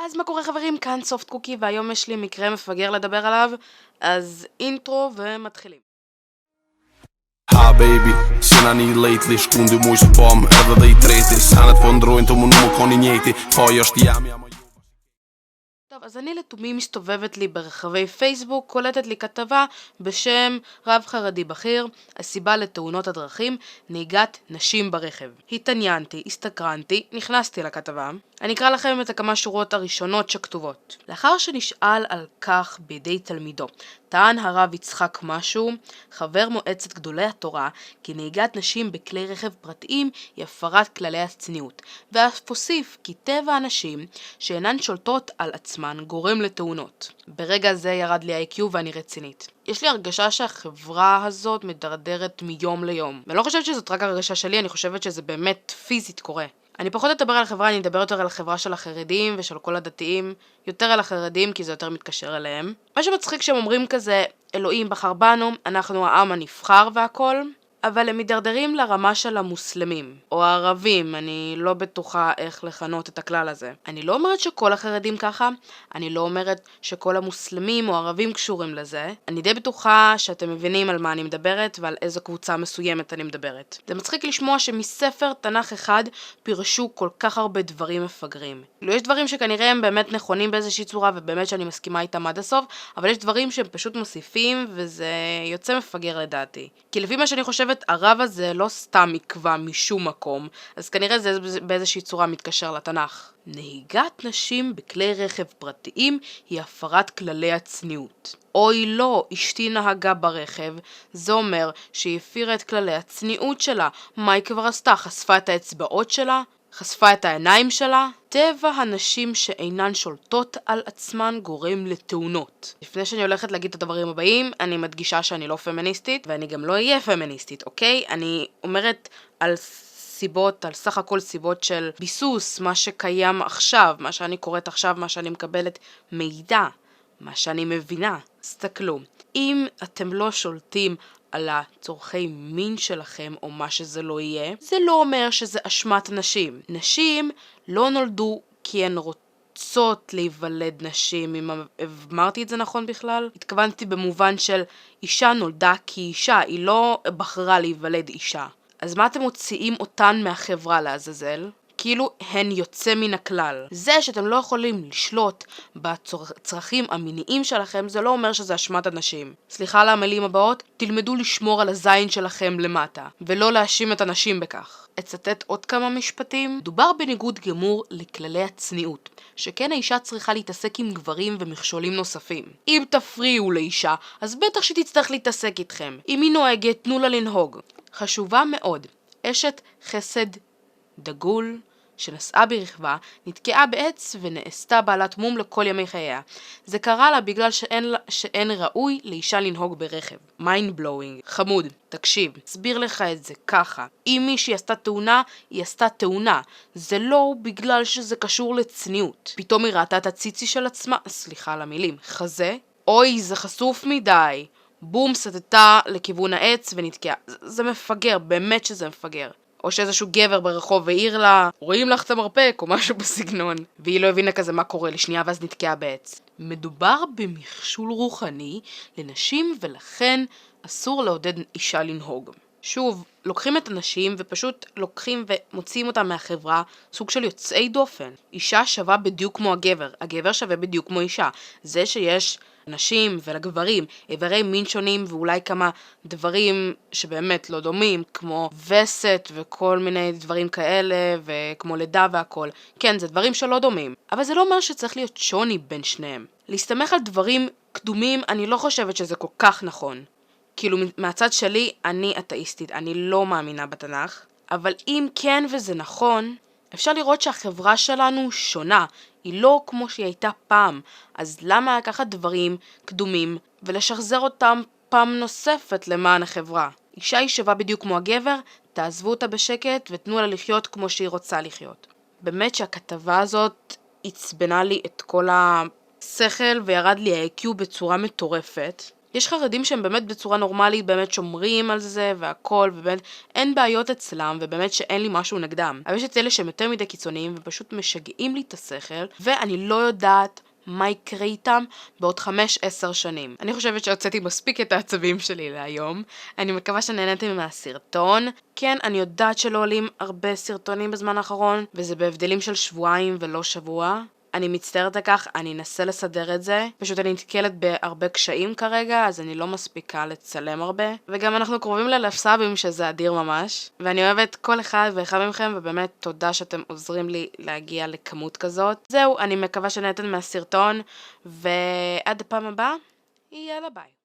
אז מה קורה חברים? כאן סופט קוקי והיום יש לי מקרה מפגר לדבר עליו, אז אינטרו ומתחילים. Ha baby, sinani lately shkundi mu spam edhe dhe I treti Sanet po ndrojnë të mu nuk koni njeti Po është jam טוב, אז אני לתומי מסתובבת לי ברחבי פייסבוק, קולטת לי כתבה בשם רב חרדי בכיר, הסיבה לתאונות הדרכים, נהיגת נשים ברכב. התעניינתי, הסתקרנתי, נכנסתי לכתבה. אני אקרא לכם את הכמה שורות הראשונות שכתובות. לאחר שנשאל על כך בידי תלמידו, טען הרב יצחק משהו, חבר מועצת גדולי התורה, כי נהיגת נשים בכלי רכב פרטיים היא הפרת כללי הצניעות, ואף הוסיף כי טבע הנשים שאינן שולטות על עצמן גורם לתאונות. ברגע זה ירד לי ה-IQ ואני רצינית. יש לי הרגשה שהחברה הזאת מדרדרת מיום ליום. ואני לא חושבת שזאת רק הרגשה שלי, אני חושבת שזה באמת פיזית קורה. אני פחות אדבר על החברה, אני אדבר יותר על החברה של החרדים ושל כל הדתיים, יותר על החרדים כי זה יותר מתקשר אליהם. מה שמצחיק שהם אומרים כזה, אלוהים בחר בנו, אנחנו העם הנבחר והכל, אבל הם מדרדרים לרמה של המוסלמים, או הערבים, אני לא בטוחה איך לכנות את הכלל הזה. אני לא אומרת שכל החרדים ככה, אני לא אומרת שכל המוסלמים או הערבים קשורים לזה, אני די בטוחה שאתם מבינים על מה אני מדברת ועל איזו קבוצה מסוימת אני מדברת. זה מצחיק לשמוע שמספר תנ"ך אחד פירשו כל כך הרבה דברים מפגרים. יש דברים שכנראה הם באמת נכונים באיזושהי צורה ובאמת שאני מסכימה איתם עד הסוף, אבל יש דברים שהם פשוט מוסיפים וזה יוצא מפגר לדעתי. כי לפי מה שאני חושבת, הרב הזה לא סתם יקבע משום מקום, אז כנראה זה באיזושהי צורה מתקשר לתנ"ך. נהיגת נשים בכלי רכב פרטיים היא הפרת כללי הצניעות. אוי לא, אשתי נהגה ברכב, זה אומר שהיא הפרה את כללי הצניעות שלה. מה היא כבר עשתה? חשפה את האצבעות שלה? חשפה את העיניים שלה? טבע הנשים שאינן שולטות על עצמן גורם לתאונות. לפני שאני הולכת להגיד את הדברים הבאים, אני מדגישה שאני לא פמיניסטית, ואני גם לא אהיה פמיניסטית, אוקיי? אני אומרת על סיבות, על סך הכל סיבות של ביסוס, מה שקיים עכשיו, מה שאני קוראת עכשיו, מה שאני מקבלת מידע, מה שאני מבינה. תסתכלו, אם אתם לא שולטים על הצורכי מין שלכם או מה שזה לא יהיה, זה לא אומר שזה אשמת נשים. נשים לא נולדו כי הן רוצות להיוולד נשים, אם אמרתי את זה נכון בכלל? התכוונתי במובן של אישה נולדה כי אישה, היא לא בחרה להיוולד אישה. אז מה אתם מוציאים אותן מהחברה לעזאזל? כאילו הן יוצא מן הכלל. זה שאתם לא יכולים לשלוט בצרכים המיניים שלכם, זה לא אומר שזה אשמת הנשים. סליחה על המילים הבאות, תלמדו לשמור על הזין שלכם למטה, ולא להאשים את הנשים בכך. אצטט עוד כמה משפטים. דובר בניגוד גמור לכללי הצניעות, שכן האישה צריכה להתעסק עם גברים ומכשולים נוספים. אם תפריעו לאישה, אז בטח שתצטרך להתעסק איתכם. אם היא נוהגת, תנו לה לנהוג. חשובה מאוד. אשת חסד דגול שנסעה ברכבה, נתקעה בעץ ונעשתה בעלת מום לכל ימי חייה. זה קרה לה בגלל שאין ראוי לאישה לנהוג ברכב. mind blowing. חמוד, תקשיב, אסביר לך את זה ככה. אם מישהי עשתה תאונה, היא עשתה תאונה. זה לא בגלל שזה קשור לצניעות. פתאום היא ראתה את הציצי של עצמה, סליחה על המילים, חזה? אוי, זה חשוף מדי. בום, סטתה לכיוון העץ ונתקעה. זה מפגר, באמת שזה מפגר. או שאיזשהו גבר ברחוב והעיר לה, רואים לך את המרפק או משהו בסגנון, והיא לא הבינה כזה מה קורה לשנייה ואז נתקעה בעץ. מדובר במכשול רוחני לנשים ולכן אסור לעודד אישה לנהוג. שוב, לוקחים את הנשים ופשוט לוקחים ומוציאים אותם מהחברה, סוג של יוצאי דופן. אישה שווה בדיוק כמו הגבר, הגבר שווה בדיוק כמו אישה. זה שיש נשים ולגברים איברי מין שונים ואולי כמה דברים שבאמת לא דומים, כמו וסת וכל מיני דברים כאלה וכמו לידה והכל. כן, זה דברים שלא דומים, אבל זה לא אומר שצריך להיות שוני בין שניהם. להסתמך על דברים קדומים, אני לא חושבת שזה כל כך נכון. כאילו מהצד שלי אני אתאיסטית, אני לא מאמינה בתנ"ך, אבל אם כן וזה נכון, אפשר לראות שהחברה שלנו שונה, היא לא כמו שהיא הייתה פעם, אז למה לקחת דברים קדומים ולשחזר אותם פעם נוספת למען החברה? אישה היא שווה בדיוק כמו הגבר, תעזבו אותה בשקט ותנו לה לחיות כמו שהיא רוצה לחיות. באמת שהכתבה הזאת עצבנה לי את כל השכל וירד לי ה-IQ בצורה מטורפת. יש חרדים שהם באמת בצורה נורמלית, באמת שומרים על זה והכל, ובאמת אין בעיות אצלם, ובאמת שאין לי משהו נגדם. אבל יש את אלה שהם יותר מדי קיצוניים, ופשוט משגעים לי את השכל, ואני לא יודעת מה יקרה איתם בעוד 5-10 שנים. אני חושבת שהוצאתי מספיק את העצבים שלי להיום. אני מקווה שנהנתם מהסרטון. כן, אני יודעת שלא עולים הרבה סרטונים בזמן האחרון, וזה בהבדלים של שבועיים ולא שבוע. אני מצטערת על כך, אני אנסה לסדר את זה. פשוט אני נתקלת בהרבה קשיים כרגע, אז אני לא מספיקה לצלם הרבה. וגם אנחנו קרובים ללף סאבים, שזה אדיר ממש. ואני אוהבת כל אחד ואחד מכם, ובאמת תודה שאתם עוזרים לי להגיע לכמות כזאת. זהו, אני מקווה שנהנתם מהסרטון, ועד הפעם הבאה, יאללה ביי.